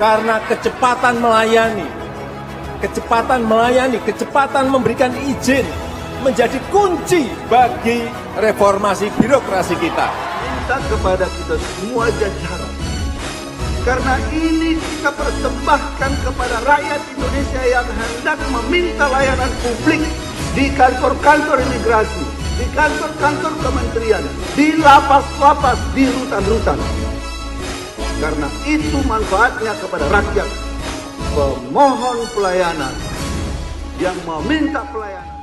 Karena kecepatan melayani, kecepatan memberikan izin menjadi kunci bagi reformasi birokrasi kita. Minta kepada kita semua jajaran, karena ini kita persembahkan kepada rakyat Indonesia yang hendak meminta layanan publik di kantor-kantor imigrasi, di kantor-kantor kementerian, di lapas-lapas, di rutan-rutan. Karena itu manfaatnya kepada rakyat, pemohon pelayanan yang meminta pelayanan.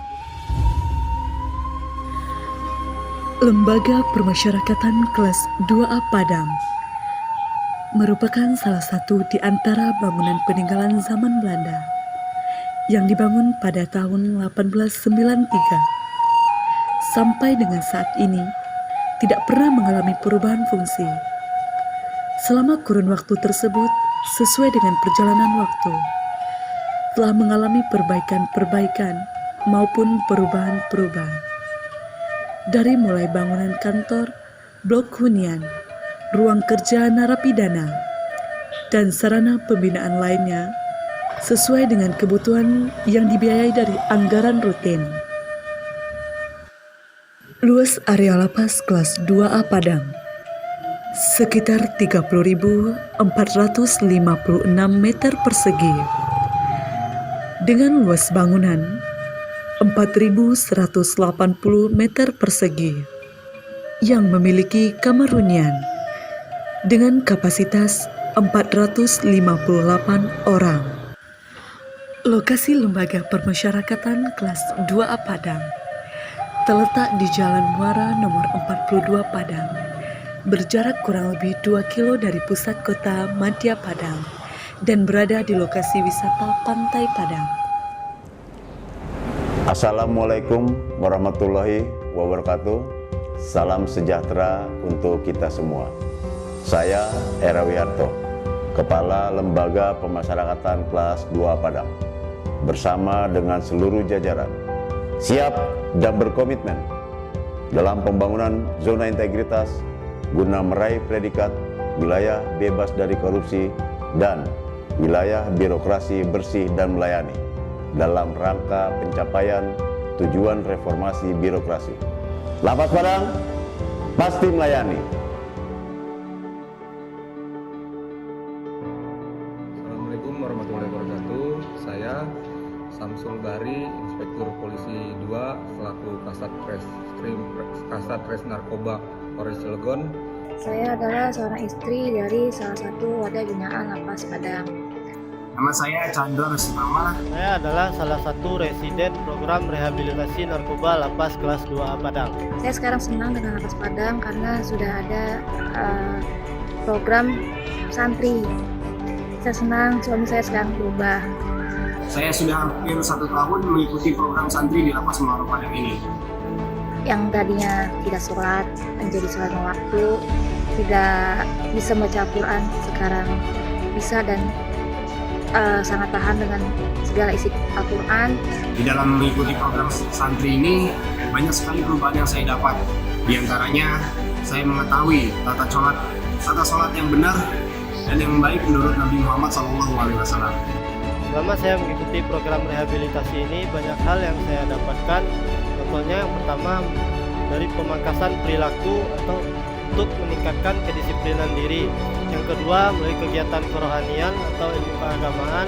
Lembaga Permasyarakatan Kelas 2A Padang merupakan salah satu di antara bangunan peninggalan zaman Belanda yang dibangun pada tahun 1893. Sampai dengan saat ini tidak pernah mengalami perubahan fungsi. Selama kurun waktu tersebut, sesuai dengan perjalanan waktu, telah mengalami perbaikan-perbaikan maupun perubahan-perubahan. Dari mulai bangunan kantor, blok hunian, ruang kerja narapidana, dan sarana pembinaan lainnya, sesuai dengan kebutuhan yang dibiayai dari anggaran rutin. Luas area lapas kelas 2A Padang sekitar 30.456 meter persegi, dengan luas bangunan 4.180 meter persegi, yang memiliki kamar hunian dengan kapasitas 458 orang. Lokasi Lembaga Permasyarakatan Kelas 2A Padang terletak di Jalan Muara nomor 42 Padang, berjarak kurang lebih 2 kilo dari pusat kota Madya Padang dan berada di lokasi wisata Pantai Padang. Assalamualaikum warahmatullahi wabarakatuh. Salam sejahtera untuk kita semua. Saya Era Wiharto, Kepala Lembaga Pemasyarakatan Kelas 2 Padang, bersama dengan seluruh jajaran, siap dan berkomitmen dalam pembangunan zona integritas guna meraih predikat wilayah bebas dari korupsi dan wilayah birokrasi bersih dan melayani dalam rangka pencapaian tujuan reformasi birokrasi. Lapas Padang pasti melayani. Assalamualaikum warahmatullahi wabarakatuh. Saya Samsul Bari, Inspektur Polisi 2 selaku Kasat Res Narkoba Polres Cilegon. Saya adalah seorang istri dari salah satu wadah binaan Lapas Padang. Nama saya Chandra Resitama. Saya adalah salah satu residen program rehabilitasi narkoba Lapas kelas 2A Padang. Saya sekarang senang dengan Lapas Padang karena sudah ada program santri. Saya senang, suami saya sekarang berubah. Saya sudah hampir 1 tahun mengikuti program santri di Lapas Muara Padang ini. Yang tadinya tidak sholat, menjadi sholat waktu, tidak bisa membaca Al-Quran, sekarang bisa dan sangat tahan dengan segala isi Al-Quran. Di dalam mengikuti program santri ini, banyak sekali perubahan yang saya dapat. Di antaranya, saya mengetahui tata sholat yang benar dan yang baik menurut Nabi Muhammad SAW. Selama saya mengikuti program rehabilitasi ini, banyak hal yang saya dapatkan. Contohnya yang pertama, dari pemangkasan perilaku atau untuk meningkatkan kedisiplinan diri. Yang kedua, melalui kegiatan kerohanian atau ilmu keagamaan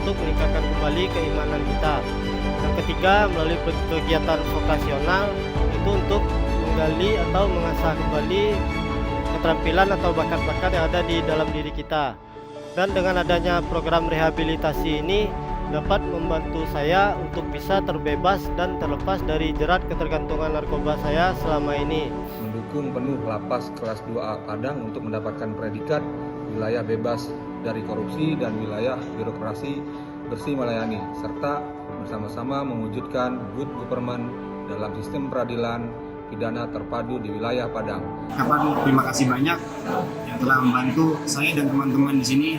untuk meningkatkan kembali keimanan kita. Yang ketiga, melalui kegiatan vokasional itu untuk menggali atau mengasah kembali keterampilan atau bakat-bakat yang ada di dalam diri kita. Dan dengan adanya program rehabilitasi ini dapat membantu saya untuk bisa terbebas dan terlepas dari jerat ketergantungan narkoba saya selama ini. Mendukung penuh Lapas kelas 2A Padang untuk mendapatkan predikat wilayah bebas dari korupsi dan wilayah birokrasi bersih melayani, serta bersama-sama mewujudkan good government dalam sistem peradilan pidana terpadu di wilayah Padang. Terima kasih banyak yang telah membantu saya dan teman-teman di sini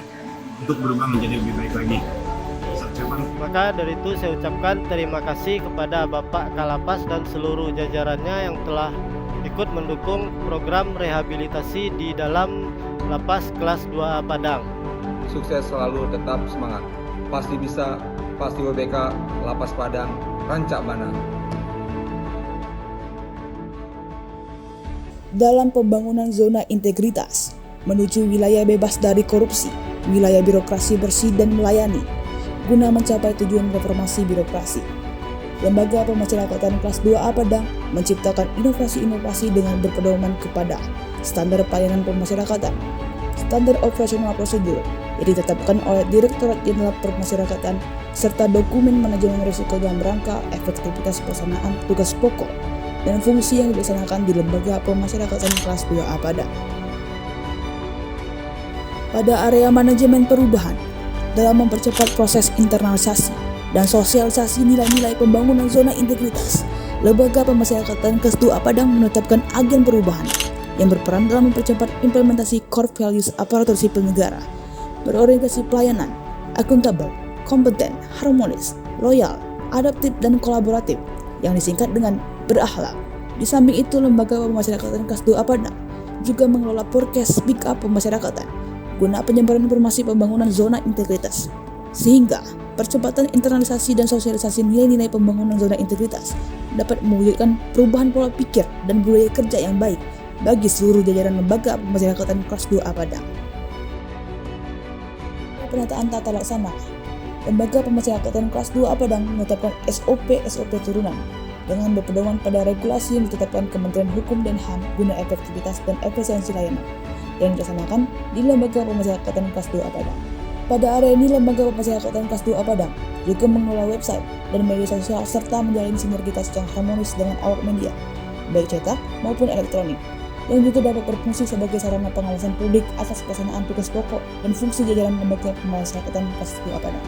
untuk berubah menjadi lebih baik lagi. Maka dari itu saya ucapkan terima kasih kepada Bapak Kalapas dan seluruh jajarannya yang telah ikut mendukung program rehabilitasi di dalam Lapas kelas 2A Padang. sukses selalu, tetap semangat. Pasti bisa, pasti WBK, Lapas Padang, Rancak Bana. Dalam pembangunan zona integritas menuju wilayah bebas dari korupsi, wilayah birokrasi bersih dan melayani, guna mencapai tujuan reformasi birokrasi, Lembaga Pemasyarakatan Kelas 2A Padang menciptakan inovasi-inovasi dengan berpedoman kepada standar pelayanan pemasyarakatan, standar operasional prosedur yang ditetapkan oleh Direktorat Jenderal Pemasyarakatan, serta dokumen manajemen risiko dalam rangka efektivitas pelaksanaan tugas pokok dan fungsi yang dilaksanakan di Lembaga Pemasyarakatan Kelas 2A Padang. Pada area manajemen perubahan, dalam mempercepat proses internalisasi dan sosialisasi nilai-nilai pembangunan zona integritas, Lembaga Pemasyarakatan Kelas 2A Padang menetapkan agen perubahan yang berperan dalam mempercepat implementasi core values aparatur sipil negara, berorientasi pelayanan, akuntabel, kompeten, harmonis, loyal, adaptif, dan kolaboratif, yang disingkat dengan berakhlak. Di samping itu, Lembaga Pemasyarakatan Kelas 2A Padang juga mengelola Podcast Speak Up Pemasyarakatan guna penyebaran informasi pembangunan zona integritas, sehingga percepatan internalisasi dan sosialisasi nilai-nilai pembangunan zona integritas dapat mewujudkan perubahan pola pikir dan budaya kerja yang baik bagi seluruh jajaran Lembaga Pemasyarakatan Kelas 2A Padang. Penataan tata laksana, Lembaga Pemasyarakatan Kelas 2A Padang menetapkan SOP turunan dengan berpedoman pada regulasi yang ditetapkan Kementerian Hukum dan HAM guna efektivitas dan efisiensi layanan yang dilaksanakan di Lembaga Pemasyarakatan Kelas 2A Padang. Pada area ini, Lembaga Pemasyarakatan Kelas 2A Padang juga mengelola website dan media sosial serta menjalin sinergitas yang harmonis dengan awak media, baik cetak maupun elektronik, yang juga dapat berfungsi sebagai sarana pengawasan publik atas pelaksanaan tugas pokok dan fungsi jajaran Lembaga Pemasyarakatan Kelas 2A Padang.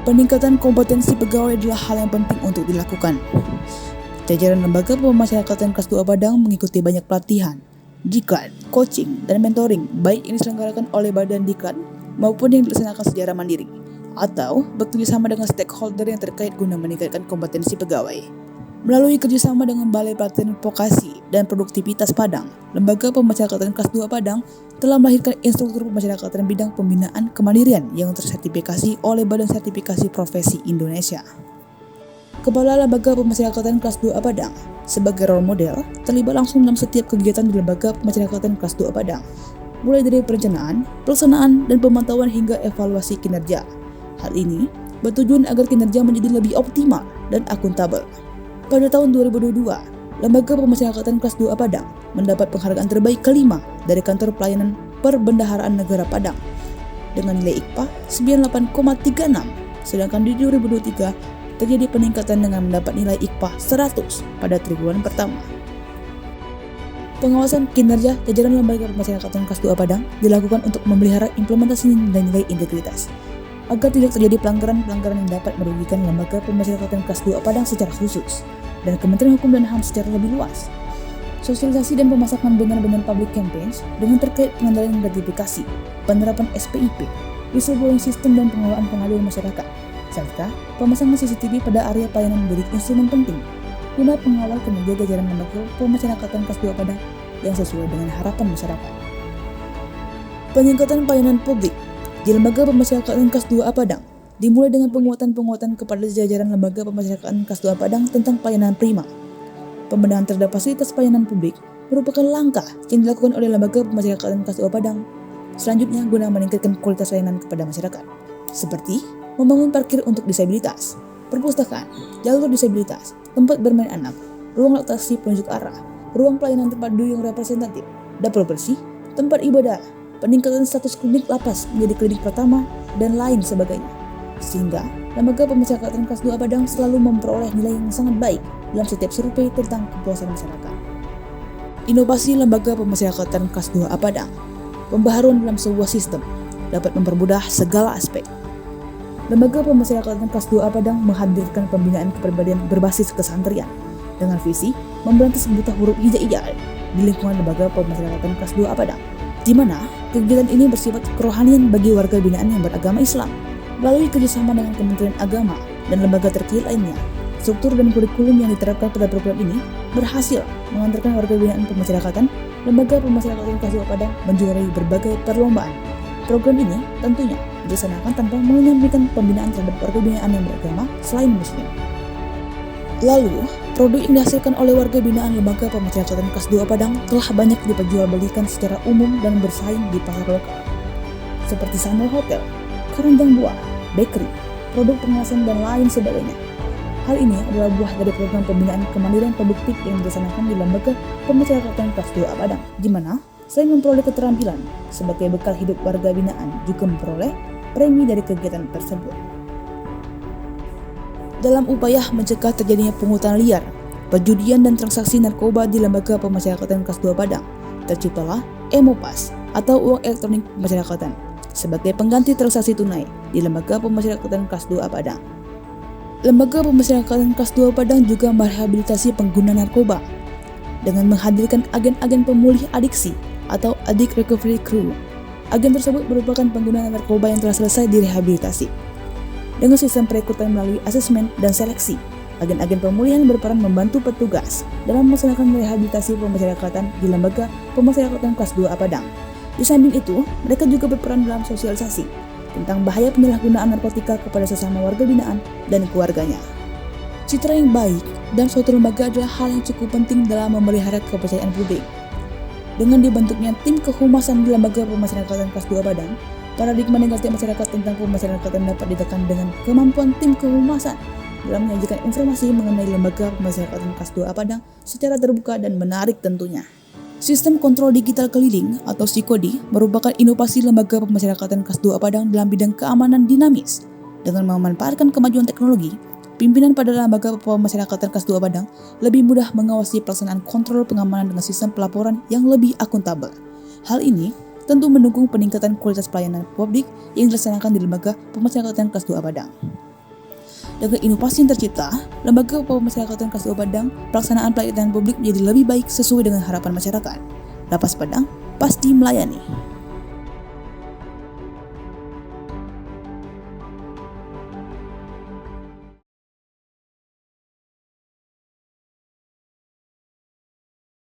Peningkatan kompetensi pegawai adalah hal yang penting untuk dilakukan. Jajaran Lembaga Pemasyarakatan Kelas 2A Padang mengikuti banyak pelatihan, diklat, coaching, dan mentoring baik yang diselenggarakan oleh badan diklat maupun yang dilaksanakan secara mandiri atau bekerjasama dengan stakeholder yang terkait guna meningkatkan kompetensi pegawai. Melalui kerjasama dengan Balai Pelatihan Vokasi dan Produktivitas Padang, Lembaga Pemasyarakatan Kelas 2 Padang telah melahirkan instruktur pemasyarakatan bidang pembinaan kemandirian yang tersertifikasi oleh Badan Sertifikasi Profesi Indonesia. Kepala Lembaga Pemasyarakatan Kelas 2 Padang sebagai role model terlibat langsung dalam setiap kegiatan di Lembaga Pemasyarakatan Kelas 2 Padang, mulai dari perencanaan, pelaksanaan, dan pemantauan hingga evaluasi kinerja. Hal ini bertujuan agar kinerja menjadi lebih optimal dan akuntabel. Pada tahun 2022, Lembaga Pemasyarakatan Kelas 2A Padang mendapat penghargaan terbaik kelima dari Kantor Pelayanan Perbendaharaan Negara Padang dengan nilai IKPA 98,36, sedangkan di 2023 terjadi peningkatan dengan mendapat nilai IKPA 100 pada triwulan pertama. Pengawasan kinerja jajaran Lembaga Pemasyarakatan Kelas 2A Padang dilakukan untuk memelihara implementasi nilai-nilai integritas, agar tidak terjadi pelanggaran-pelanggaran yang dapat merugikan Lembaga Pemasyarakatan Kelas 2A Padang secara khusus dan Kementerian Hukum dan HAM secara lebih luas. Sosialisasi dan pemasakan benar-benar public campaigns dengan terkait pengendalian gratifikasi, penerapan SPIP, whistleblowing system dan pengelolaan pengaduan masyarakat, serta pemasangan CCTV pada area pelayanan menjadi instrumen penting guna pengawal kinerja jajaran Lembaga Pemasyarakatan Kelas 2 Padang yang sesuai dengan harapan masyarakat. Peningkatan pelayanan publik di Lembaga Pemasyarakatan Kelas 2A Padang dimulai dengan penguatan kepada jajaran Lembaga Pemasyarakatan Kelas 2A Padang tentang pelayanan prima. Pembenahan terhadap fasilitas pelayanan publik merupakan langkah yang dilakukan oleh Lembaga Pemasyarakatan Kelas 2A Padang selanjutnya guna meningkatkan kualitas layanan kepada masyarakat, seperti membangun parkir untuk disabilitas, perpustakaan, jalur disabilitas, tempat bermain anak, ruang laktasi penunjuk arah, ruang pelayanan terpadu yang representatif, dapur bersih, tempat ibadah, peningkatan status klinik lapas menjadi klinik pertama, dan lain sebagainya. Sehingga Lembaga Pemasyarakatan Kelas 2 Padang selalu memperoleh nilai yang sangat baik dalam setiap survei tentang kepuasan masyarakat. Inovasi Lembaga Pemasyarakatan Kelas 2A Padang, pembaharuan dalam sebuah sistem dapat mempermudah segala aspek. Lembaga Pemasyarakatan Kelas 2A Padang menghadirkan pembinaan kepribadian berbasis kesantrian dengan visi memberantas buta huruf hijaiyah di lingkungan Lembaga Pemasyarakatan Kelas 2A Padang, di mana kegiatan ini bersifat kerohanian bagi warga binaan yang beragama Islam. Melalui kerjasama dengan Kementerian Agama dan lembaga terkait lainnya, struktur dan kurikulum yang diterapkan pada program ini berhasil mengantarkan warga binaan pemasyarakatan Lembaga Pemasyarakatan Kelas 2A Padang menjuarai berbagai perlombaan Program ini tentunya dilaksanakan tanpa menyampaikan pembinaan terhadap warga binaan yang beragama selain Muslim. Lalu, produk yang dihasilkan oleh warga binaan Lembaga Pemasyarakatan kelas 2 Padang telah banyak diperjualbelikan secara umum dan bersaing di pasar lokal, seperti sandal hotel, keranjang buah, bakery, produk pengelasan, dan lain sebagainya. Hal ini adalah buah dari program pembinaan kemandirian produktif yang dilaksanakan di Lembaga Pemasyarakatan kelas 2 Padang, di mana selain memperoleh keterampilan sebagai bekal hidup warga binaan, juga memperoleh premi dari kegiatan tersebut. Dalam upaya mencegah terjadinya pungutan liar, perjudian dan transaksi narkoba di Lembaga Pemasyarakatan kelas 2 Padang, terciptalah EMOPAS atau Uang Elektronik Pemasyarakatan sebagai pengganti transaksi tunai di Lembaga Pemasyarakatan kelas 2 Padang. Lembaga Pemasyarakatan kelas 2 Padang juga merehabilitasi pengguna narkoba dengan menghadirkan agen-agen pemulih adiksi atau Addict Recovery Crew. Agen tersebut merupakan pengguna narkoba yang telah selesai direhabilitasi. Dengan sistem perekrutan melalui asesmen dan seleksi, agen-agen pemulihan berperan membantu petugas dalam melaksanakan rehabilitasi pemasyarakatan di Lembaga Pemasyarakatan kelas 2 Padang. Di samping itu, mereka juga berperan dalam sosialisasi tentang bahaya penyalahgunaan narkotika kepada sesama warga binaan dan keluarganya. Citra yang baik dan suatu lembaga adalah hal yang cukup penting dalam memelihara kepercayaan publik. Dengan dibentuknya tim kehumasan di Lembaga Pemasyarakatan kelas 2 Padang, paradigma negatif masyarakat tentang pemasyarakatan dapat ditekan dengan kemampuan tim kehumasan dalam menyajikan informasi mengenai Lembaga Pemasyarakatan kelas 2 Padang secara terbuka dan menarik tentunya. Sistem kontrol digital keliling atau SIKODI merupakan inovasi Lembaga Pemasyarakatan kelas 2 Padang dalam bidang keamanan dinamis. Dengan memanfaatkan kemajuan teknologi, pimpinan pada Lembaga Pemasyarakatan kelas 2 Padang lebih mudah mengawasi pelaksanaan kontrol pengamanan dengan sistem pelaporan yang lebih akuntabel. Hal ini tentu mendukung peningkatan kualitas pelayanan publik yang dilaksanakan di Lembaga Pemasyarakatan kelas 2 Padang. Dengan inovasi yang tercipta, Lembaga Pemasyarakatan kelas 2 Padang, pelaksanaan pelayanan publik menjadi lebih baik sesuai dengan harapan masyarakat. Lapas Padang pasti melayani.